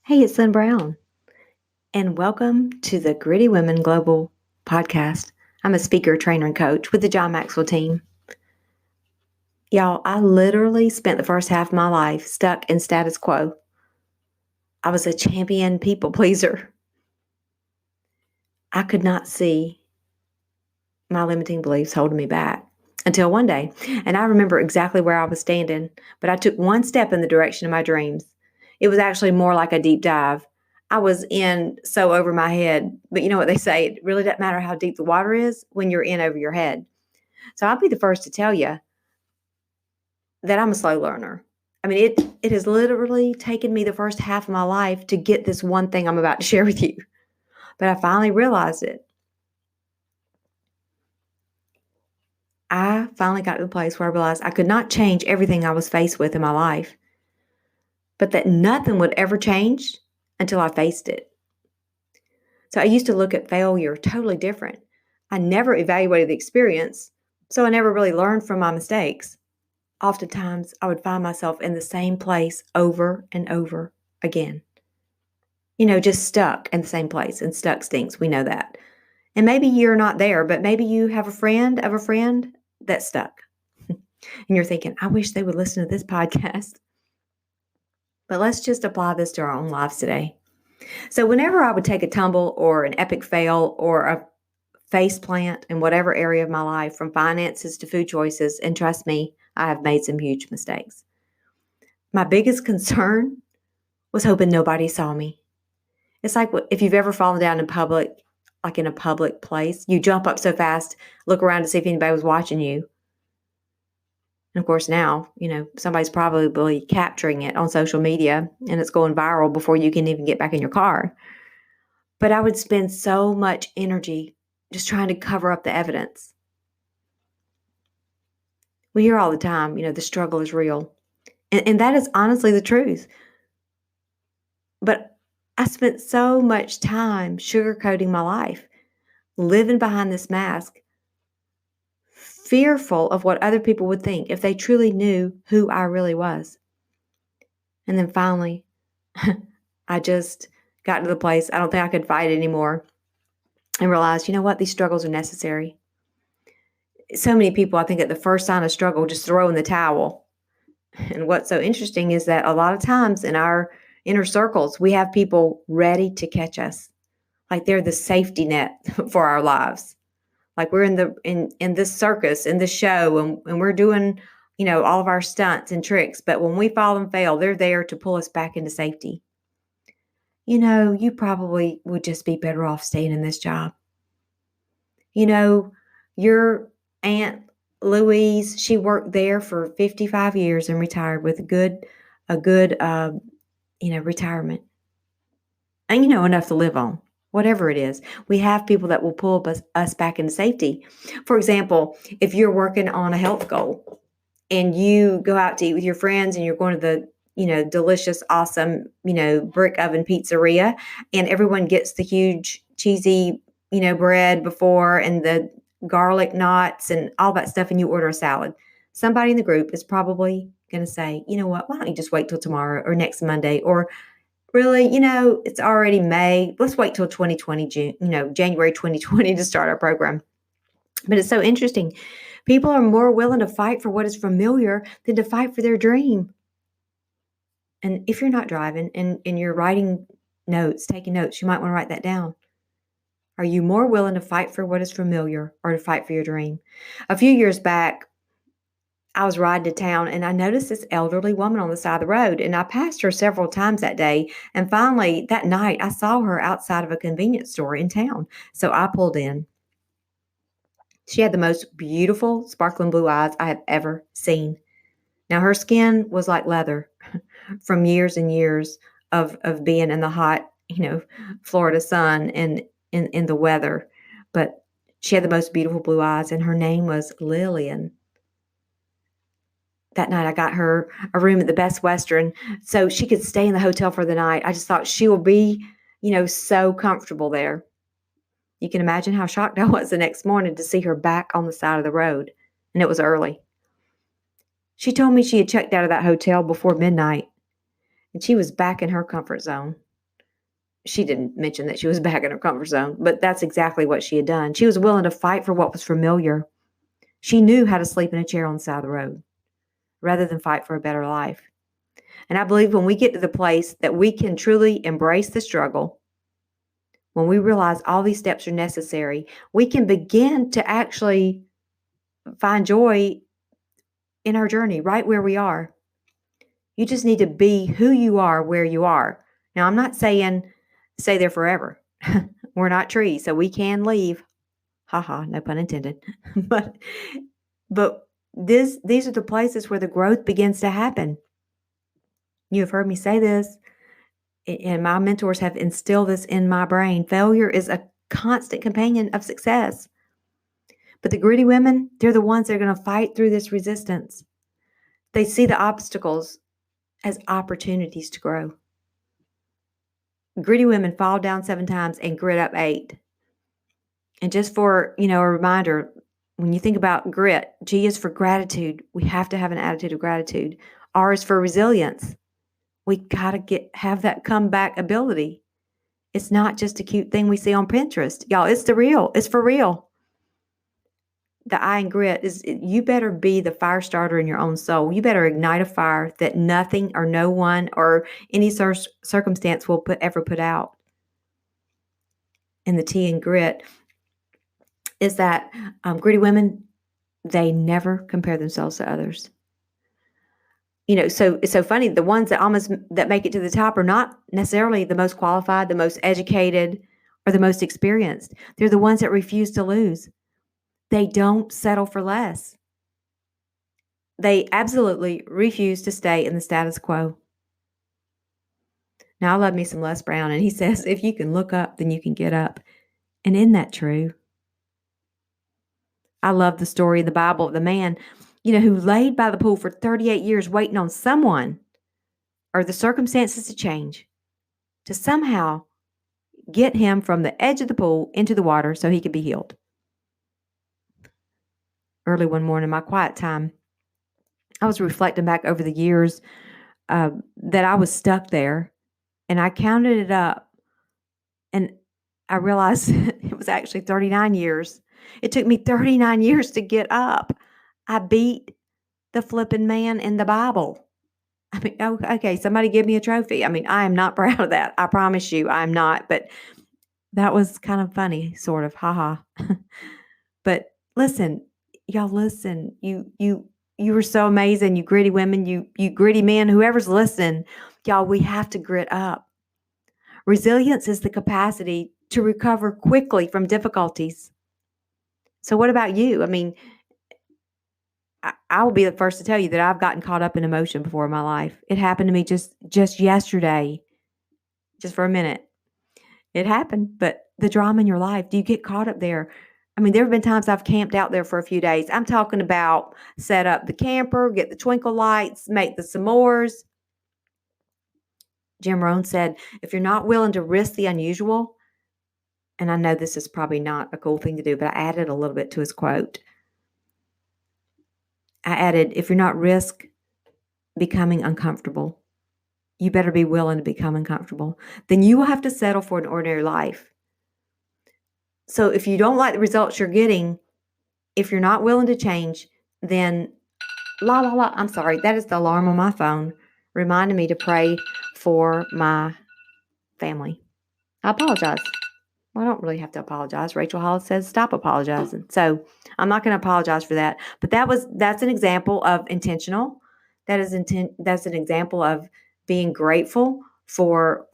Hey, it's Lynn Brown, and welcome to the Gritty Women Global podcast. I'm a speaker, trainer, and coach with the John Maxwell team. Y'all, I literally spent the first half of my life stuck in status quo. I was a champion people pleaser. I could not see my limiting beliefs holding me back until one day. And I remember exactly where I was standing, but I took one step in the direction of my dreams. It was actually more like a deep dive. I was in so over my head, but you know what they say, it really doesn't matter how deep the water is when you're in over your head. So I'll be the first to tell you that I'm a slow learner. I mean, it has literally taken me the first half of my life to get this one thing I'm about to share with you. But I finally realized it. I finally got to the place where I realized I could not change everything I was faced with in my life, but that nothing would ever change until I faced it. So I used to look at failure totally different. I never evaluated the experience, so I never really learned from my mistakes. Oftentimes, I would find myself in the same place over and over again. Just stuck in the same place, and stuck stinks. We know that. And maybe you're not there, but maybe you have a friend of a friend that's stuck. And you're thinking, I wish they would listen to this podcast. But let's just apply this to our own lives today. So whenever I would take a tumble or an epic fail or a face plant in whatever area of my life, from finances to food choices, and trust me, I have made some huge mistakes. My biggest concern was hoping nobody saw me. It's like if you've ever fallen down in public, like in a public place, you jump up so fast, look around to see if anybody was watching you. And of course, now, somebody's probably capturing it on social media and it's going viral before you can even get back in your car. But I would spend so much energy just trying to cover up the evidence. We hear all the time, the struggle is real. And that is honestly the truth. But I spent so much time sugarcoating my life, living behind this mask, fearful of what other people would think if they truly knew who I really was. And then finally, I just got to the place I don't think I could fight anymore and realized, you know what, these struggles are necessary. So many people, I think, at the first sign of struggle, just throw in the towel. And what's so interesting is that a lot of times in our inner circles, we have people ready to catch us. Like they're the safety net for our lives. Like we're in this circus, in this show, and we're doing, all of our stunts and tricks. But when we fall and fail, they're there to pull us back into safety. You probably would just be better off staying in this job. Your Aunt Louise, she worked there for 55 years and retired with a good retirement. And, enough to live on, whatever it is. We have people that will pull us back into safety. For example, if you're working on a health goal and you go out to eat with your friends and you're going to the delicious, awesome, brick oven pizzeria, and everyone gets the huge cheesy, bread before and the garlic knots and all that stuff, and you order a salad. Somebody in the group is probably going to say, you know what, why don't you just wait till tomorrow or next Monday? Or really, it's already May. Let's wait till 2020, January 2020 to start our program. But it's so interesting. People are more willing to fight for what is familiar than to fight for their dream. And if you're not driving and you're writing notes, taking notes, you might want to write that down. Are you more willing to fight for what is familiar or to fight for your dream? A few years back, I was riding to town and I noticed this elderly woman on the side of the road, and I passed her several times that day. And finally, that night, I saw her outside of a convenience store in town. So I pulled in. She had the most beautiful, sparkling blue eyes I have ever seen. Now, her skin was like leather from years and years of being in the hot, Florida sun and in the weather. But she had the most beautiful blue eyes, and her name was Lillian. That night, I got her a room at the Best Western so she could stay in the hotel for the night. I just thought she will be, so comfortable there. You can imagine how shocked I was the next morning to see her back on the side of the road, and it was early. She told me she had checked out of that hotel before midnight, and she was back in her comfort zone. She didn't mention that she was back in her comfort zone, but that's exactly what she had done. She was willing to fight for what was familiar. She knew how to sleep in a chair on the side of the road rather than fight for a better life. And I believe when we get to the place that we can truly embrace the struggle, when we realize all these steps are necessary, we can begin to actually find joy in our journey right where we are. You just need to be who you are where you are. Now, I'm not saying stay there forever. We're not trees, so we can leave. Haha, no pun intended. but these are the places where the growth begins to happen. You have heard me say this, and my mentors have instilled this in my brain. Failure is a constant companion of success. But the gritty women, they're the ones that are going to fight through this resistance. They see the obstacles as opportunities to grow. Gritty women fall down 7 times and grit up 8. And just for, a reminder, when you think about grit, G is for gratitude. We have to have an attitude of gratitude. R is for resilience. We got to have that comeback ability. It's not just a cute thing we see on Pinterest. Y'all, it's the real. It's for real. The I in grit is you better be the fire starter in your own soul. You better ignite a fire that nothing or no one or any circumstance will ever put out. And the T in grit is that gritty women, they never compare themselves to others. So it's so funny. The ones that make it to the top are not necessarily the most qualified, the most educated, or the most experienced. They're the ones that refuse to lose. They don't settle for less. They absolutely refuse to stay in the status quo. Now, I love me some Les Brown, and he says, if you can look up, then you can get up. And isn't that true? I love the story in the Bible of the man, who laid by the pool for 38 years waiting on someone or the circumstances to change to somehow get him from the edge of the pool into the water so he could be healed. Early one morning, my quiet time, I was reflecting back over the years that I was stuck there, and I counted it up, and I realized it was actually 39 years. It took me 39 years to get up. I beat the flipping man in the Bible. I mean, okay, somebody give me a trophy. I mean, I am not proud of that. I promise you, I'm not. But that was kind of funny, sort of, haha. But listen, y'all, listen. You were so amazing. You gritty women, you gritty men, whoever's listening, y'all. We have to grit up. Resilience is the capacity to recover quickly from difficulties. So, what about you? I mean, I will be the first to tell you that I've gotten caught up in emotion before in my life. It happened to me just yesterday, just for a minute. It happened, but the drama in your life, do you get caught up there? I mean, there have been times I've camped out there for a few days. I'm talking about set up the camper, get the twinkle lights, make the s'mores. Jim Rohn said, if you're not willing to risk the unusual, and I know this is probably not a cool thing to do, but I added a little bit to his quote. I added, if you're not risk becoming uncomfortable, you better be willing to become uncomfortable. Then you will have to settle for an ordinary life. So if you don't like the results you're getting, if you're not willing to change, then I'm sorry, that is the alarm on my phone reminding me to pray for my family. I apologize. Well, I don't really have to apologize. Rachel Hollis says stop apologizing. So I'm not going to apologize for that. But that's an example of intentional. That's an example of being grateful for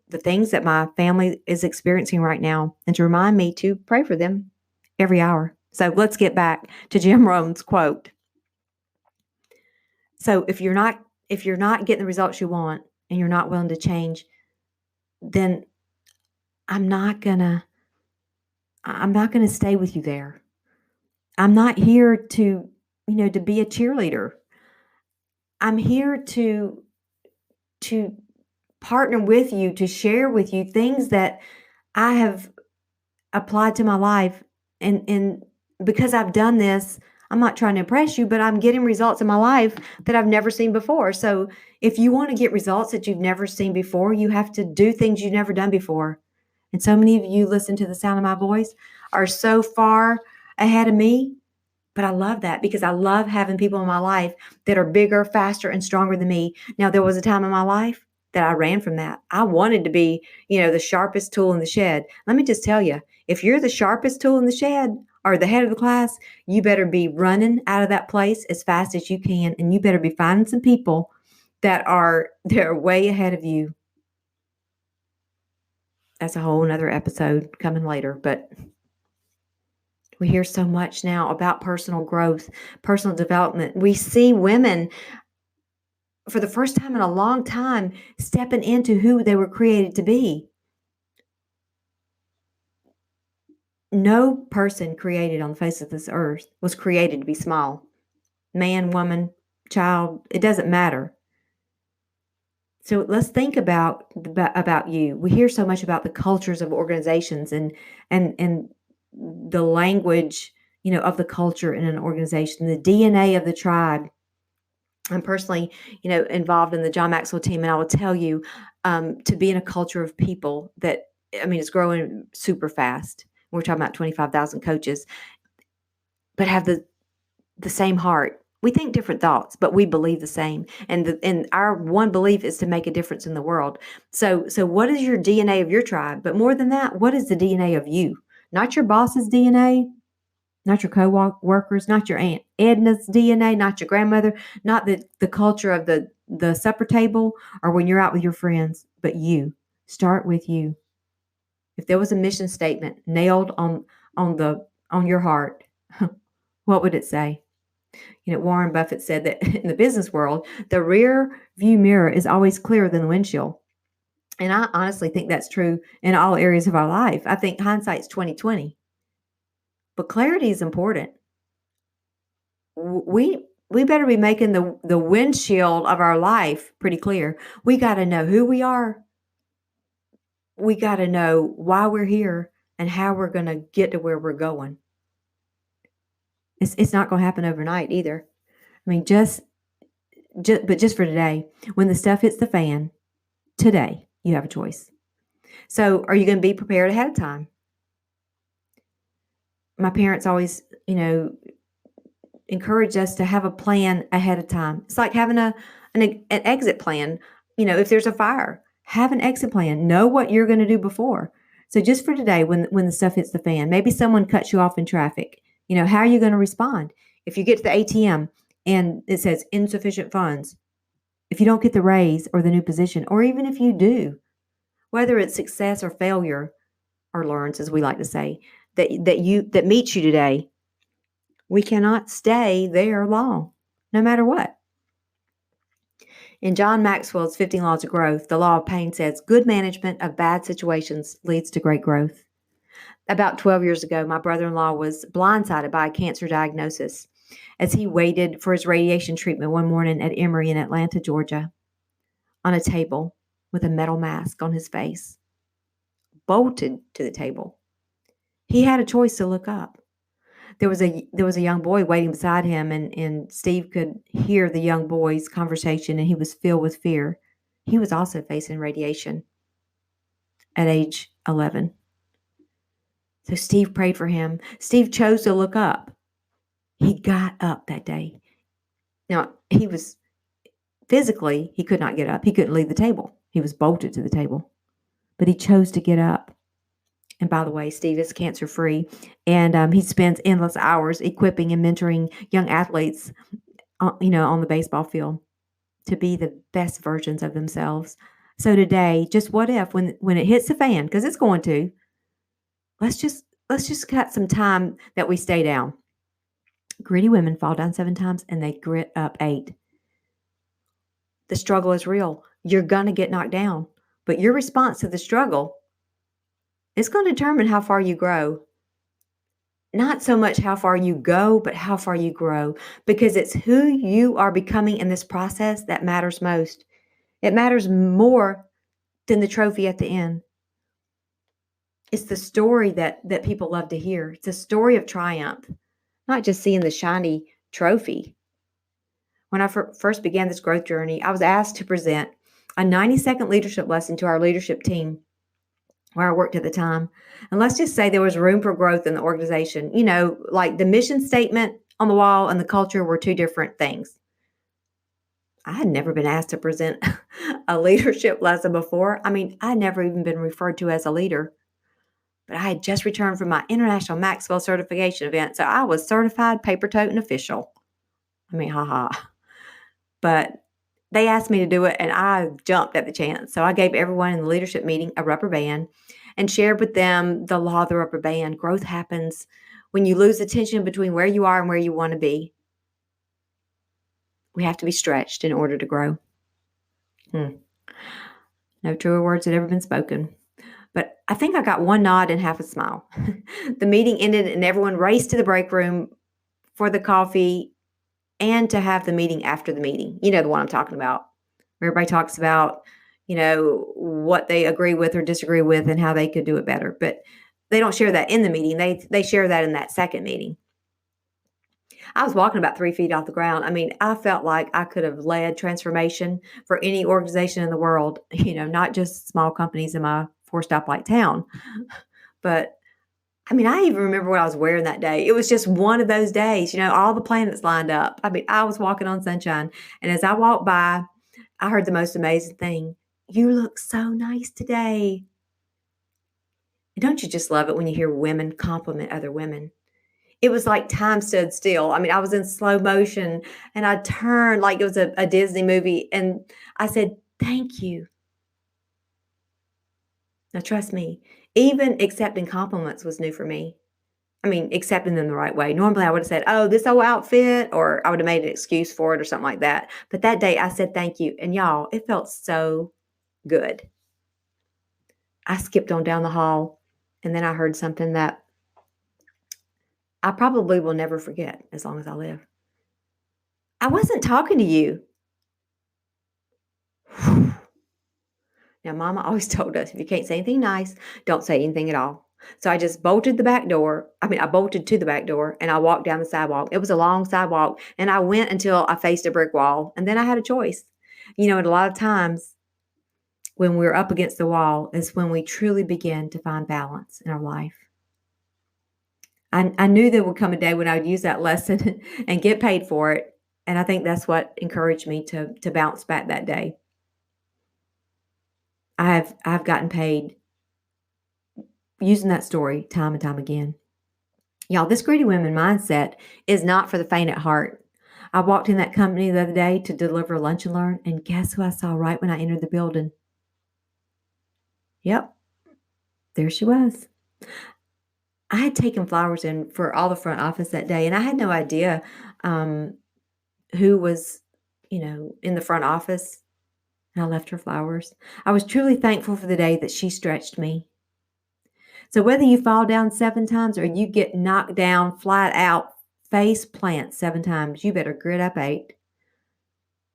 the things that my family is experiencing right now, and to remind me to pray for them every hour. So let's get back to Jim Rohn's quote. So if you're not getting the results you want and you're not willing to change, then I'm not gonna stay with you there. I'm not here to be a cheerleader. I'm here to partner with you, to share with you things that I have applied to my life. And because I've done this, I'm not trying to impress you, but I'm getting results in my life that I've never seen before. So if you want to get results that you've never seen before, you have to do things you've never done before. And so many of you listen to the sound of my voice are so far ahead of me. But I love that because I love having people in my life that are bigger, faster, and stronger than me. Now, there was a time in my life that I ran from that. I wanted to be, the sharpest tool in the shed. Let me just tell you, if you're the sharpest tool in the shed or the head of the class, you better be running out of that place as fast as you can. And you better be finding some people they're way ahead of you. That's a whole nother episode coming later, but we hear so much now about personal growth, personal development. We see women for the first time in a long time stepping into who they were created to be. No person created on the face of this earth was created to be small. Man, woman, child, it doesn't matter. So let's think about you. We hear so much about the cultures of organizations and the language, of the culture in an organization, the DNA of the tribe. I'm personally, involved in the John Maxwell team, and I will tell you, to be in a culture of people that, it's growing super fast. We're talking about 25,000 coaches, but have the same heart. We think different thoughts, but we believe the same. And our one belief is to make a difference in the world. So what is your DNA of your tribe? But more than that, what is the DNA of you? Not your boss's DNA, not your co-workers, not your Aunt Edna's DNA, not your grandmother, not the culture of the supper table or when you're out with your friends, but you. Start with you. If there was a mission statement nailed on your heart, what would it say? Warren Buffett said that in the business world, the rear view mirror is always clearer than the windshield. And I honestly think that's true in all areas of our life. I think hindsight's 20/20. But clarity is important. We better be making the windshield of our life pretty clear. We got to know who we are. We got to know why we're here and how we're going to get to where we're going. It's not going to happen overnight either. Just for today, when the stuff hits the fan, today you have a choice. So are you going to be prepared ahead of time? My parents always, encourage us to have a plan ahead of time. It's like having an exit plan. If there's a fire, have an exit plan. Know what you're going to do before. So just for today, when the stuff hits the fan, maybe someone cuts you off in traffic. How are you going to respond? If you get to the ATM and it says insufficient funds, if you don't get the raise or the new position, or even if you do, whether it's success or failure, or learns, as we like to say, that meets you today, we cannot stay there long, no matter what. In John Maxwell's 15 Laws of Growth, the law of pain says, good management of bad situations leads to great growth. About 12 years ago, my brother-in-law was blindsided by a cancer diagnosis as he waited for his radiation treatment one morning at Emory in Atlanta, Georgia, on a table with a metal mask on his face, bolted to the table. He had a choice to look up. There was a young boy waiting beside him, and Steve could hear the young boy's conversation, and he was filled with fear. He was also facing radiation at age 11. So Steve prayed for him. Steve chose to look up. He got up that day. Now, he could not get up. He couldn't leave the table. He was bolted to the table. But he chose to get up. And by the way, Steve is cancer-free, and he spends endless hours equipping and mentoring young athletes, on the baseball field to be the best versions of themselves. So today, just what if when it hits the fan, because it's going to, let's just cut some time that we stay down. Gritty women fall down 7 times and they grit up 8. The struggle is real. You're going to get knocked down, but your response to the struggle, it's going to determine how far you grow. Not so much how far you go, but how far you grow, because it's who you are becoming in this process that matters most. It matters more than the trophy at the end. It's the story that people love to hear. It's a story of triumph. not just seeing the shiny trophy. When I first began this growth journey, I was asked to present a 90-second leadership lesson to our leadership team where I worked at the time. And let's just say there was room for growth in the organization. Like the mission statement on the wall and the culture were two different things. I had never been asked to present a leadership lesson before. I mean, I'd never even been referred to as a leader. But I had just returned from my International Maxwell certification event, so I was certified, paper toting official. I mean, haha. But they asked me to do it, and I jumped at the chance. So I gave everyone in the leadership meeting a rubber band and shared with them the law of the rubber band. Growth happens when you lose the tension between where you are and where you want to be. We have to be stretched in order to grow. No truer words had ever been spoken. But I think I got one nod and half a smile. The meeting ended and everyone raced to the break room for the coffee and to have the meeting after the meeting. You know the one I'm talking about, where everybody talks about, what they agree with or disagree with and how they could do it better. But they don't share that in the meeting. They share that in that second meeting. I was walking about 3 feet off the ground. I mean, I felt like I could have led transformation for any organization in the world, not just small companies in my 4 stoplight town. But I mean, I even remember what I was wearing that day. It was just one of those days, all the planets lined up. I mean, I was walking on sunshine. And as I walked by, I heard the most amazing thing. You look so nice today. And don't you just love it when you hear women compliment other women? It was like time stood still. I mean, I was in slow motion and I turned like it was a Disney movie and I said, thank you. Now, trust me, even accepting compliments was new for me. I mean, accepting them the right way. Normally, I would have said, oh, this old outfit, or I would have made an excuse for it or something like that. But that day, I said thank you. And y'all, it felt so good. I skipped on down the hall and then I heard something that I probably will never forget as long as I live. I wasn't talking to you. Now, Mama always told us, if you can't say anything nice, don't say anything at all. So I just bolted the back door. I bolted to the back door and I walked down the sidewalk. It was a long sidewalk and I went until I faced a brick wall and then I had a choice. And a lot of times when we're up against the wall is when we truly begin to find balance in our life. I knew there would come a day when I would use that lesson and get paid for it. And I think that's what encouraged me to bounce back that day. I've gotten paid using that story time and time again. Y'all, this greedy women mindset is not for the faint at heart. I walked in that company the other day to deliver lunch and learn, and guess who I saw right when I entered the building? Yep, there she was. I had taken flowers in for all the front office that day, and I had no idea who was, in the front office. And I left her flowers. I was truly thankful for the day that she stretched me. So whether you fall down 7 times or you get knocked down flat out, face plant 7 times, you better grit up 8.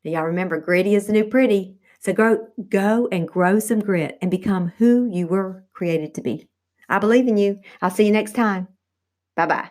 Now, y'all remember, gritty is the new pretty. So go and grow some grit and become who you were created to be. I believe in you. I'll see you next time. Bye-bye.